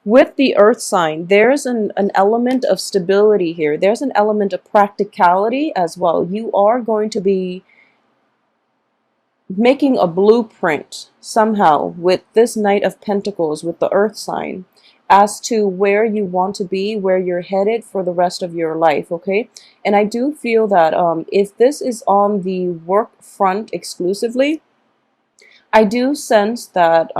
With the earth sign, there's an element of stability here. There's an element of practicality as well. You are going to be making a blueprint somehow with this Knight of Pentacles, with the earth sign, as to where you want to be, where you're headed for the rest of your life, okay? And I do feel that if this is on the work front exclusively, I do sense that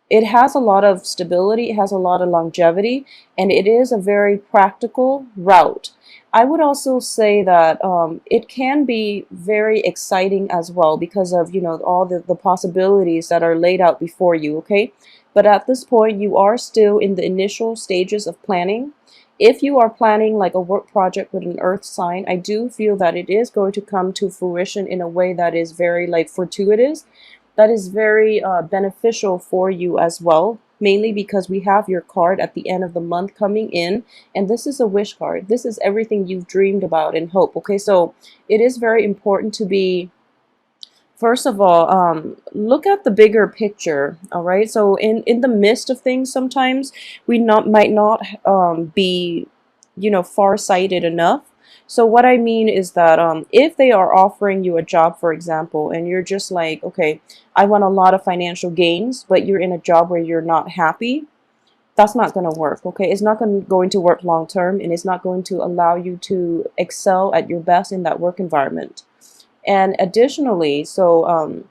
it has a lot of stability, it has a lot of longevity, and it is a very practical route. I would also say that it can be very exciting as well because of, you know, all the possibilities that are laid out before you, okay? But at this point, you are still in the initial stages of planning. If you are planning like a work project with an earth sign, I do feel that it is going to come to fruition in a way that is very like fortuitous, that is very beneficial for you as well, mainly because we have your card at the end of the month coming in, and this is a wish card. This is everything you've dreamed about and hope, okay? So it is very important to be, first of all, look at the bigger picture, all right? So in the midst of things, sometimes we might not be, you know, far-sighted enough. So what I mean is that if they are offering you a job, for example, and you're just like, okay, I want a lot of financial gains, but you're in a job where you're not happy, that's not going to work, okay? It's not going to work long term, and it's not going to allow you to excel at your best in that work environment. And additionally, so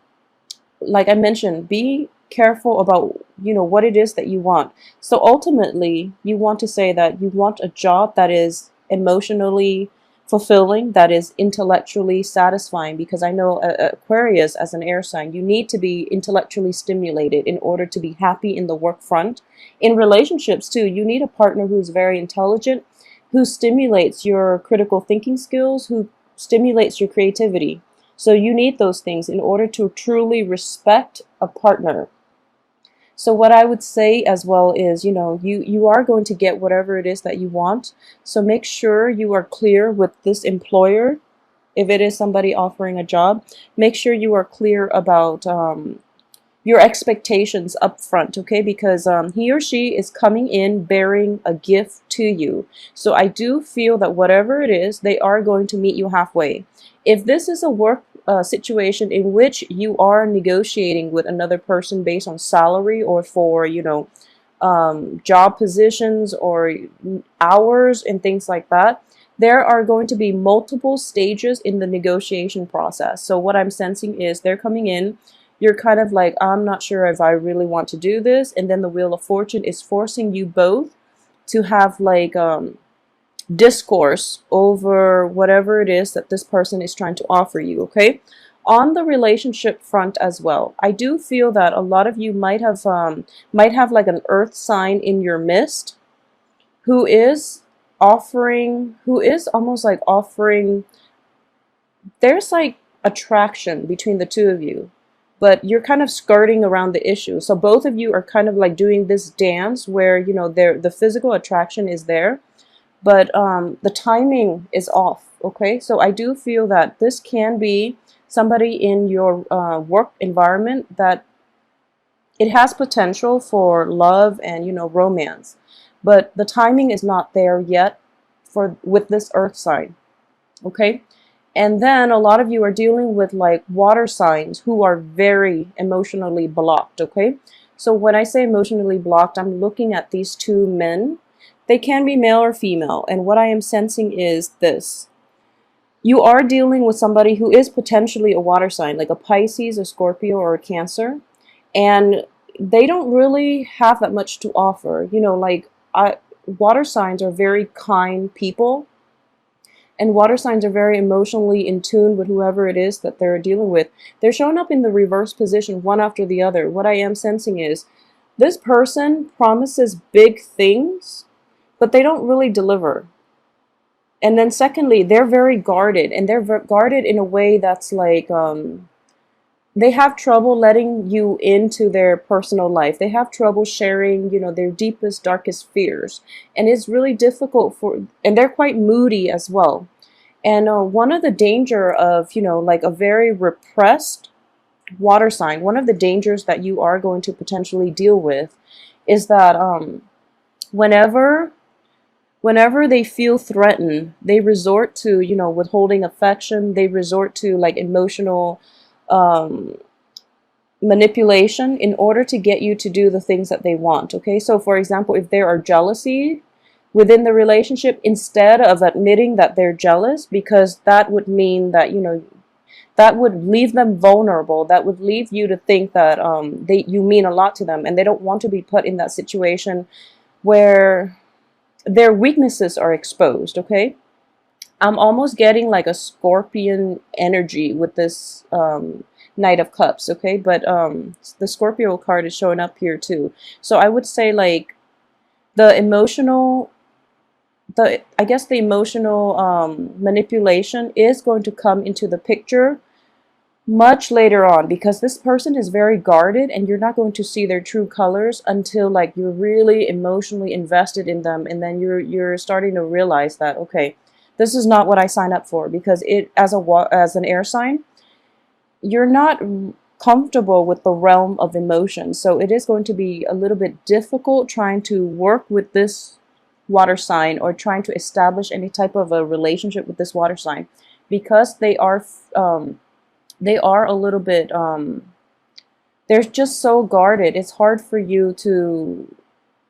like I mentioned, be careful about, you know, what it is that you want. So ultimately, you want to say that you want a job that is emotionally fulfilling, that is intellectually satisfying, because I know Aquarius, as an air sign, you need to be intellectually stimulated in order to be happy in the work front. In relationships too, you need a partner who's very intelligent, who stimulates your critical thinking skills, who stimulates your creativity. So you need those things in order to truly respect a partner. So what I would say as well is, you know, you are going to get whatever it is that you want. So make sure you are clear with this employer. If it is somebody offering a job, make sure you are clear about your expectations up front, okay? Because he or she is coming in bearing a gift to you. So I do feel that whatever it is, they are going to meet you halfway. If this is a work situation in which you are negotiating with another person based on salary, or for, you know, job positions or hours and things like that, there are going to be multiple stages in the negotiation process. So what I'm sensing is they're coming in, you're kind of like, I'm not sure if I really want to do this, and then the Wheel of Fortune is forcing you both to have like discourse over whatever it is that this person is trying to offer you, okay? On the relationship front as well, I do feel that a lot of you might have like an earth sign in your midst who is offering, who is almost like offering, there's like attraction between the two of you, but you're kind of skirting around the issue. So both of you are kind of like doing this dance where, you know, the physical attraction is there, but the timing is off, okay? So I do feel that this can be somebody in your work environment that it has potential for love and, you know, romance, but the timing is not there yet for with this earth sign, okay? And then a lot of you are dealing with like water signs who are very emotionally blocked, okay? So when I say emotionally blocked, I'm looking at these two men. They can be male or female. And what I am sensing is this. You are dealing with somebody who is potentially a water sign, like a Pisces, a Scorpio, or a Cancer. And they don't really have that much to offer. You know, like water signs are very kind people. And water signs are very emotionally in tune with whoever it is that they're dealing with. They're showing up in the reverse position, one after the other. What I am sensing is this person promises big things, but they don't really deliver. And then secondly, they're very guarded, and they're guarded in a way that's like, they have trouble letting you into their personal life. They have trouble sharing, you know, their deepest, darkest fears. And it's really difficult and they're quite moody as well. And one of the danger of, you know, like a very repressed water sign, one of the dangers that you are going to potentially deal with is that whenever whenever they feel threatened, they resort to, withholding affection. They resort to like emotional um, manipulation in order to get you to do the things that they want. Okay, so for example, if there are jealousy within the relationship, instead of admitting that they're jealous, because that would mean that, that would leave them vulnerable. That would leave you to think that you mean a lot to them, and they don't want to be put in that situation where their weaknesses are exposed. Okay, I'm almost getting like a scorpion energy with this Knight of Cups. Okay, but the Scorpio card is showing up here too. So I would say like the emotional, I guess the emotional manipulation is going to come into the picture much later on, because this person is very guarded and you're not going to see their true colors until like you're really emotionally invested in them, and then you're starting to realize that, okay, this is not what I signed up for, because it, as an air sign, you're not comfortable with the realm of emotion. So it is going to be a little bit difficult trying to work with this water sign, or trying to establish any type of a relationship with this water sign, because they are a little bit they're just so guarded. It's hard for you to,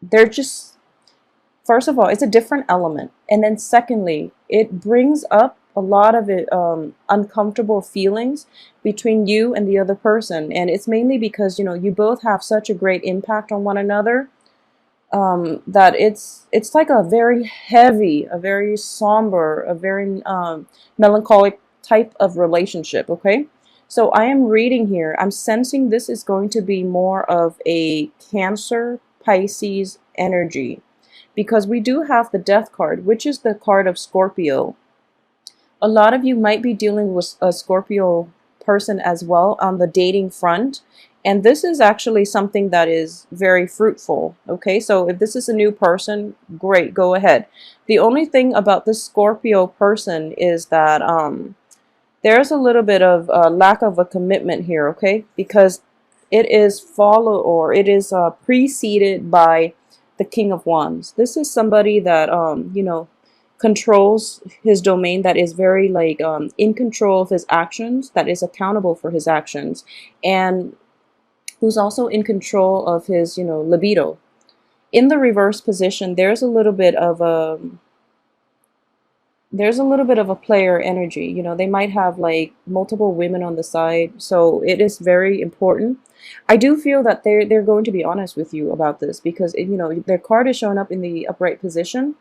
they're just, first of all, it's a different element, and then secondly, it brings up a lot of uncomfortable feelings between you and the other person, and it's mainly because, you both have such a great impact on one another, that it's like a very heavy, a very somber, a very melancholic type of relationship. Okay, so I am reading here, I'm sensing this is going to be more of a Cancer Pisces energy, because we do have the Death card, which is the card of Scorpio. A lot of you might be dealing with a Scorpio person as well on the dating front. And this is actually something that is very fruitful. Okay, so if this is a new person, great, go ahead. The only thing about this Scorpio person is that there's a little bit of lack of a commitment here. Okay, because it is preceded by the King of Wands. This is somebody that controls his domain, that is very like in control of his actions, that is accountable for his actions, and who's also in control of his libido. In the reverse position, there's a little bit of a player energy. They might have like multiple women on the side, so it is very important. I do feel that they're going to be honest with you about this, because their card is showing up in the upright position.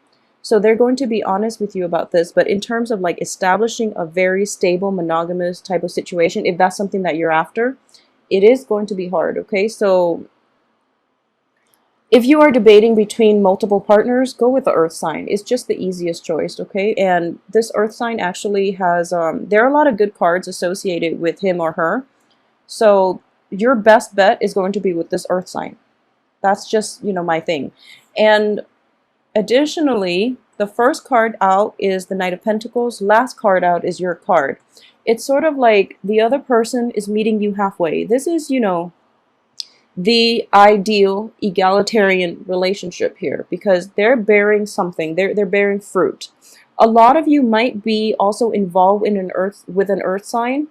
So they're going to be honest with you about this, but in terms of like establishing a very stable monogamous type of situation, if that's something that you're after, it is going to be hard. Okay, so if you are debating between multiple partners, go with the earth sign. It's just the easiest choice. Okay, and this earth sign actually has there are a lot of good cards associated with him or her, so your best bet is going to be with this earth sign. That's just my thing. And additionally, the first card out is the Knight of Pentacles. Last card out is your card. It's sort of like the other person is meeting you halfway. This is, the ideal egalitarian relationship here, because they're bearing something. They're bearing fruit. A lot of you might be also involved in an earth sign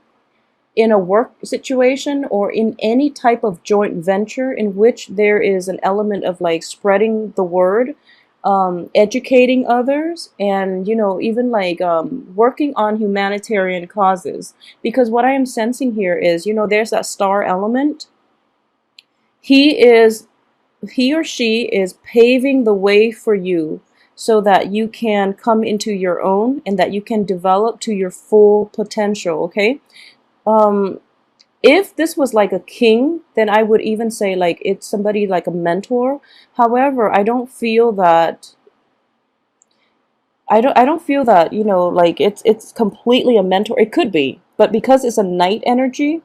in a work situation, or in any type of joint venture in which there is an element of like spreading the word, educating others, and even like working on humanitarian causes. Because what I am sensing here is, there's that star element. He or she is paving the way for you, so that you can come into your own and that you can develop to your full potential. Okay, if this was like a king, then I would even say like it's somebody like a mentor. However, I don't feel that, like it's completely a mentor. It could be, but because it's a knight energy,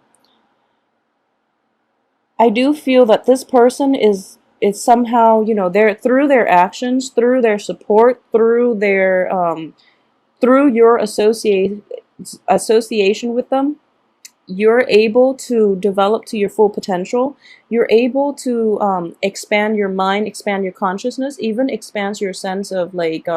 I do feel that this person is somehow, they're, through their actions, through their support, through your association with them, you're able to develop to your full potential. You're able to expand your mind, expand your consciousness, even expands your sense of like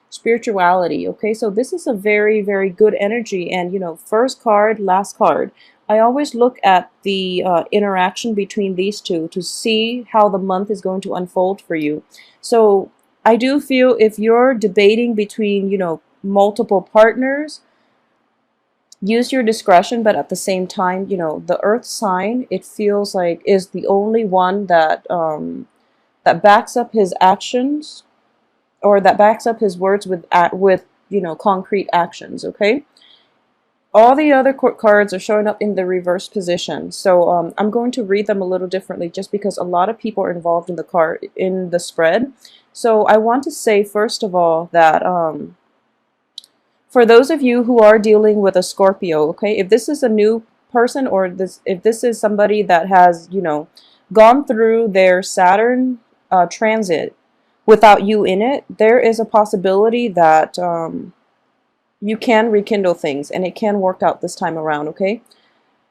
spirituality. Okay, so this is a very, very good energy. And you know, first card, last card. I always look at the interaction between these two to see how the month is going to unfold for you. So I do feel if you're debating between, you know, multiple partners, use your discretion, but at the same time, you know, the earth sign, it feels like is the only one that that backs up his actions, or that backs up his words with, you know, concrete actions. Okay, all the other court cards are showing up in the reverse position, so I'm going to read them a little differently just because a lot of people are involved in the card in the spread. So I want to say first of all that for those of you who are dealing with a Scorpio, okay, if this is a new person, or this, if this is somebody that has, you know, gone through their Saturn transit without you in it, there is a possibility that you can rekindle things and it can work out this time around. Okay,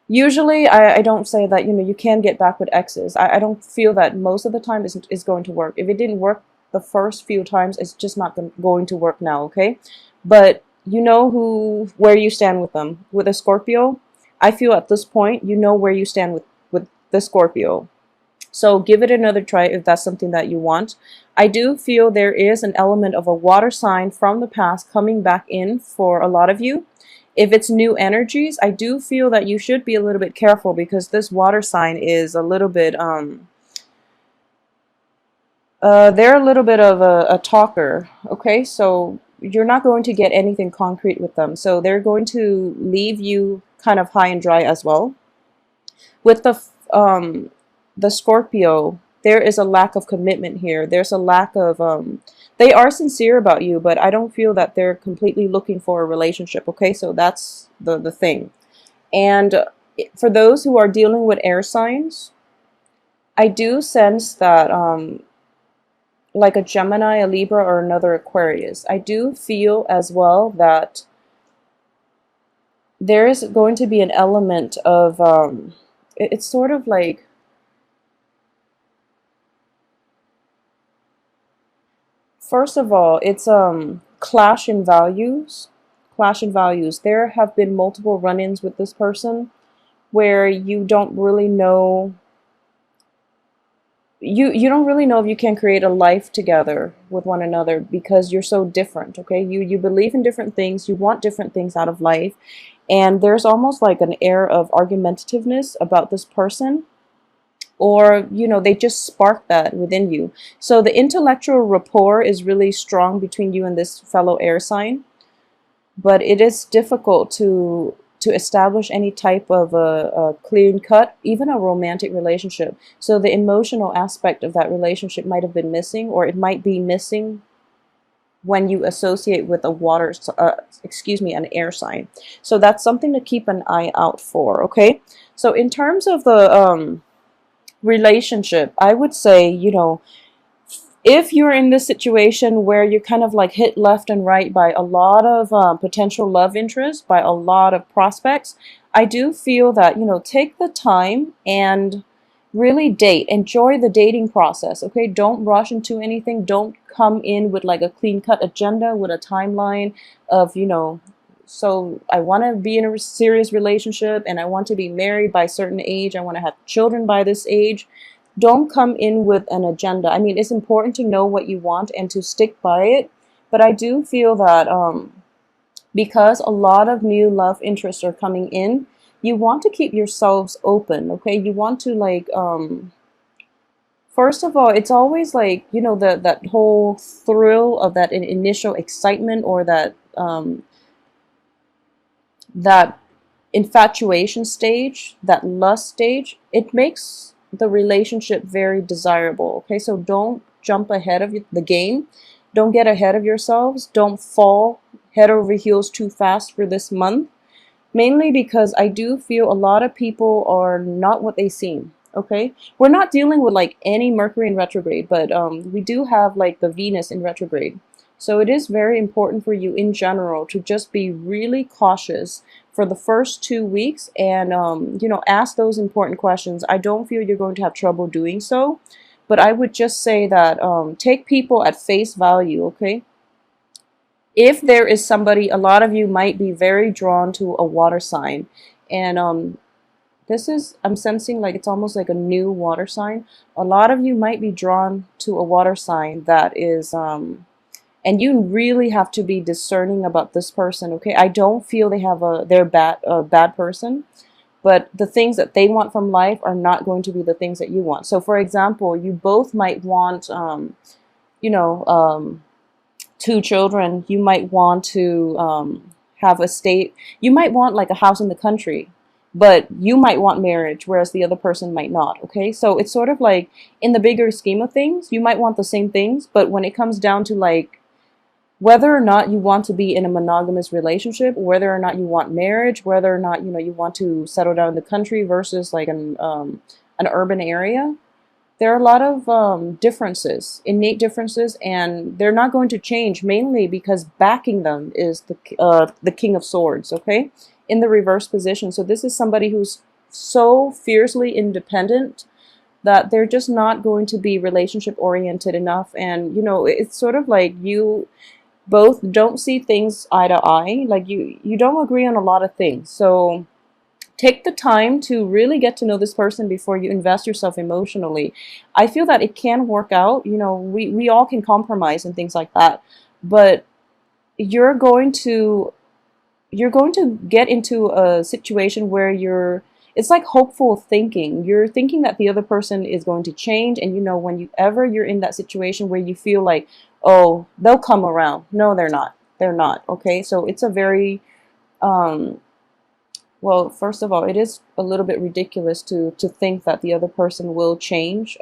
usually I don't say that, you know, you can get back with exes. I don't feel that most of the time is going to work. If it didn't work the first few times, it's just not going to work now. Okay, but you know where you stand with them. With a Scorpio, I feel at this point you know where you stand with the Scorpio. So give it another try if that's something that you want. I do feel there is an element of a water sign from the past coming back in for a lot of you. If it's new energies, I do feel that you should be a little bit careful, because this water sign is a little bit they're a little bit of a talker. Okay, so you're not going to get anything concrete with them, so they're going to leave you kind of high and dry as well. With the Scorpio, there is a lack of commitment here. There's a lack of they are sincere about you, but I don't feel that they're completely looking for a relationship. Okay, so that's the thing. And for those who are dealing with air signs, I do sense that like a Gemini, a Libra, or another Aquarius, I do feel as well that there is going to be an element of it's sort of like, first of all, it's clash in values. Clash in values. There have been multiple run-ins with this person where you don't really know, you don't really know if you can create a life together with one another, because you're so different. Okay, you believe in different things, you want different things out of life, and there's almost like an air of argumentativeness about this person, or you know, they just spark that within you. So the intellectual rapport is really strong between you and this fellow air sign, but it is difficult to establish any type of a clean cut, even a romantic relationship. So the emotional aspect of that relationship might have been missing, or it might be missing when you associate with a an air sign. So that's something to keep an eye out for. Okay, so in terms of the relationship, I would say, you know, if you're in this situation where you're kind of like hit left and right by a lot of potential love interest, by a lot of prospects, I do feel that, you know, take the time and really date. Enjoy the dating process, okay? Don't rush into anything. Don't come in with like a clean-cut agenda with a timeline of, you know, so I want to be in a serious relationship and I want to be married by a certain age. I want to have children by this age. Don't come in with an agenda. I mean, it's important to know what you want and to stick by it. But I do feel that because a lot of new love interests are coming in, you want to keep yourselves open, okay? You want to like, first of all, it's always like, you know, that whole thrill of that initial excitement, or that infatuation stage, that lust stage. It makes the relationship very desirable. Okay, so don't jump ahead of the game. Don't get ahead of yourselves. Don't fall head over heels too fast for this month. Mainly because I do feel a lot of people are not what they seem. Okay, we're not dealing with like any Mercury in retrograde, but we do have like the Venus in retrograde. So it is very important for you in general to just be really cautious for the first 2 weeks, and ask those important questions. I don't feel you're going to have trouble doing so, but I would just say that take people at face value, okay? If there is somebody, a lot of you might be very drawn to a water sign, and this is, I'm sensing like it's almost like a new water sign. A lot of you might be drawn to a water sign that is, and you really have to be discerning about this person, okay? I don't feel they're a bad person, but the things that they want from life are not going to be the things that you want. So, for example, you both might want, you know, 2 children. You might want to have a state. You might want like a house in the country, but you might want marriage, whereas the other person might not. Okay, so it's sort of like in the bigger scheme of things, you might want the same things, but when it comes down to like whether or not you want to be in a monogamous relationship, whether or not you want marriage, whether or not you want to settle down in the country versus like an urban area, there are a lot of differences, innate differences, and they're not going to change, mainly because backing them is the King of Swords, okay, in the reverse position. So this is somebody who's so fiercely independent that they're just not going to be relationship oriented enough, and it's sort of like you both don't see things eye to eye, like you don't agree on a lot of things. So take the time to really get to know this person before you invest yourself emotionally. I feel that it can work out. We all can compromise and things like that, but you're going to get into a situation where it's like hopeful thinking. You're thinking that the other person is going to change, and whenever you're in that situation where you feel like, oh, they'll come around. No, they're not. They're not. Okay, so it's a very well, first of all, it is a little bit ridiculous to think that the other person will change,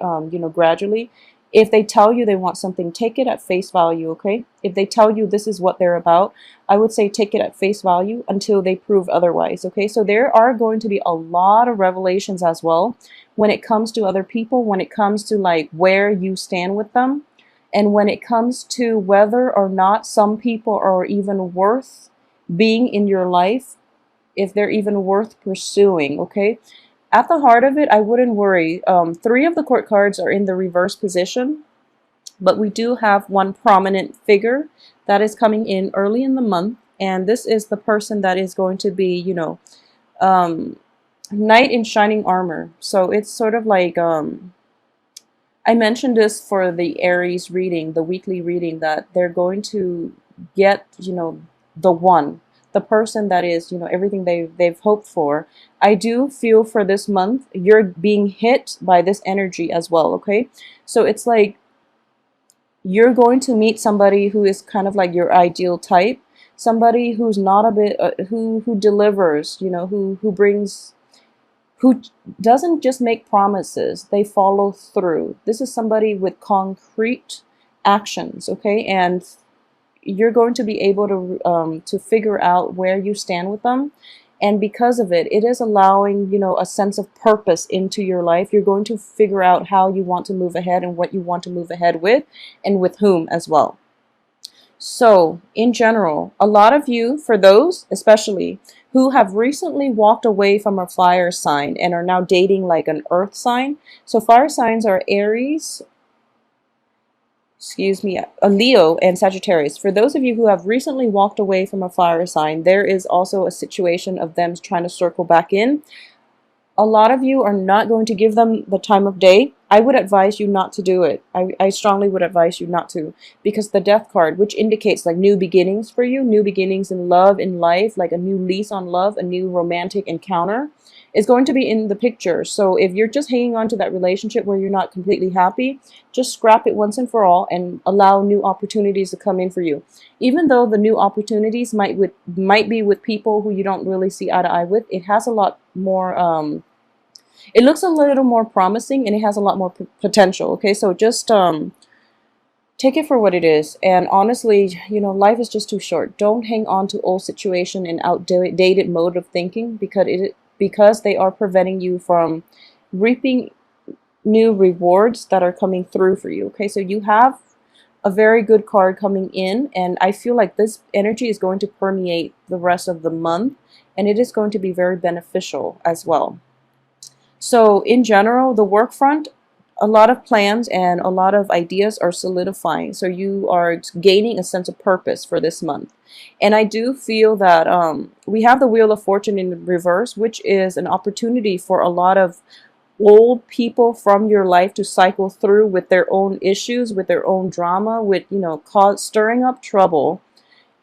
gradually. If they tell you they want something, take it at face value, okay? If they tell you this is what they're about, I would say take it at face value until they prove otherwise, okay? So there are going to be a lot of revelations as well when it comes to other people, when it comes to like where you stand with them, and when it comes to whether or not some people are even worth being in your life, if they're even worth pursuing, okay? At the heart of it, I wouldn't worry. 3 of the court cards are in the reverse position, but we do have one prominent figure that is coming in early in the month, and this is the person that is going to be, knight in shining armor. So it's sort of like, I mentioned this for the Aries reading, the weekly reading, that they're going to get, the one, the person that is, everything they've hoped for. I do feel for this month, you're being hit by this energy as well, okay? So it's like you're going to meet somebody who is kind of like your ideal type, somebody who's not a bit, who delivers, who doesn't just make promises, they follow through. This is somebody with concrete actions, okay? And you're going to be able to figure out where you stand with them, and because of it, it is allowing a sense of purpose into your life. You're going to figure out how you want to move ahead and what you want to move ahead with, and with whom as well. So in general, a lot of you, for those especially who have recently walked away from a fire sign and are now dating like an earth sign. So fire signs are Aries, a Leo, and Sagittarius. For those of you who have recently walked away from a fire sign, there is also a situation of them trying to circle back in. A lot of you are not going to give them the time of day. I would advise you not to do it. I strongly would advise you not to, because the Death card, which indicates like new beginnings for you, new beginnings in love, in life, like a new lease on love, a new romantic encounter, is going to be in the picture. So if you're just hanging on to that relationship where you're not completely happy, just scrap it once and for all and allow new opportunities to come in for you. Even though the new opportunities might be with people who you don't really see eye to eye with, it has a lot more, it looks a little more promising, and it has a lot more potential, okay? So just take it for what it is. And honestly, life is just too short. Don't hang on to old situation and outdated mode of thinking, because they are preventing you from reaping new rewards that are coming through for you, okay? So you have a very good card coming in, and I feel like this energy is going to permeate the rest of the month, and it is going to be very beneficial as well. So in general, the work front, a lot of plans and a lot of ideas are solidifying. So you are gaining a sense of purpose for this month. And I do feel that we have the Wheel of Fortune in reverse, which is an opportunity for a lot of old people from your life to cycle through with their own issues, with their own drama, with, stirring up trouble.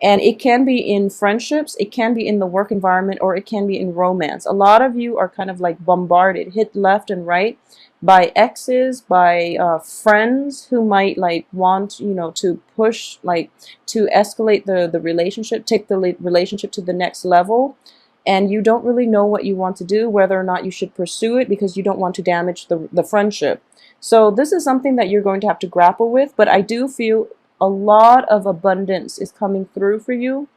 And it can be in friendships, it can be in the work environment, or it can be in romance. A lot of you are kind of like bombarded, hit left and right by exes, by friends who might like want, to push, like to escalate the relationship, take the relationship to the next level. And you don't really know what you want to do, whether or not you should pursue it, because you don't want to damage the friendship. So this is something that you're going to have to grapple with, but I do feel a lot of abundance is coming through for you.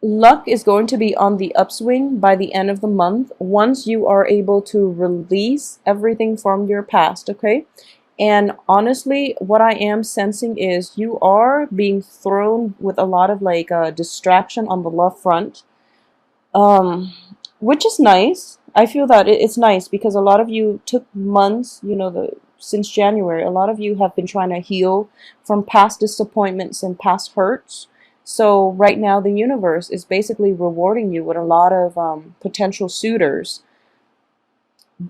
Luck is going to be on the upswing by the end of the month once you are able to release everything from your past, okay? And honestly, what I am sensing is you are being thrown with a lot of like distraction on the love front, which is nice. I feel that it's nice because a lot of you took months, since January, a lot of you have been trying to heal from past disappointments and past hurts. So right now the universe is basically rewarding you with a lot of potential suitors.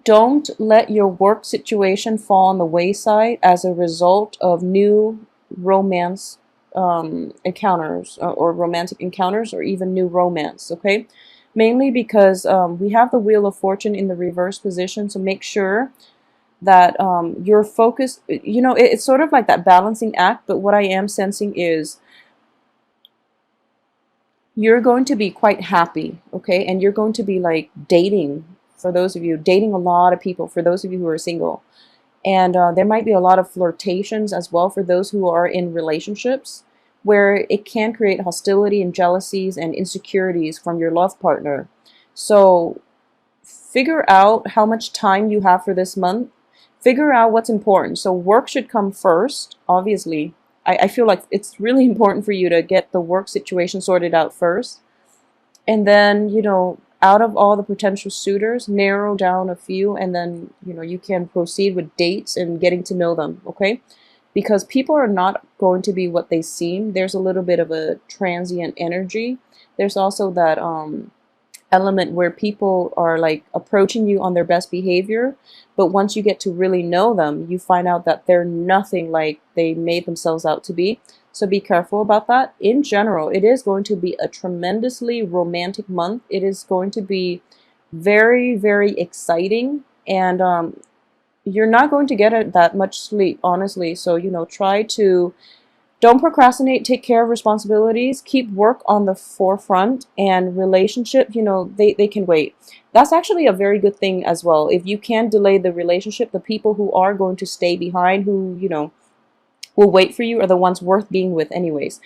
Don't let your work situation fall on the wayside as a result of new romance encounters or romantic encounters or even new romance, okay? Mainly because we have the Wheel of Fortune in the reverse position, so make sure that you're focused. It's sort of like that balancing act, but what I am sensing is you're going to be quite happy, okay? And you're going to be like dating, for those of you, dating a lot of people, for those of you who are single. And there might be a lot of flirtations as well for those who are in relationships, where it can create hostility and jealousies and insecurities from your love partner. So figure out how much time you have for this month. Figure out what's important. So work should come first, obviously. I feel like it's really important for you to get the work situation sorted out first. And then, out of all the potential suitors, narrow down a few, and then, you can proceed with dates and getting to know them, okay? Because people are not going to be what they seem. There's a little bit of a transient energy. There's also that element where people are like approaching you on their best behavior, but once you get to really know them, you find out that they're nothing like they made themselves out to be. So be careful about that. In general, it is going to be a tremendously romantic month. It is going to be very, very exciting, and you're not going to get that much sleep, honestly. So, try to don't procrastinate, take care of responsibilities, keep work on the forefront, and relationship, they can wait. That's actually a very good thing as well. If you can delay the relationship, the people who are going to stay behind, who, will wait for you, are the ones worth being with anyways.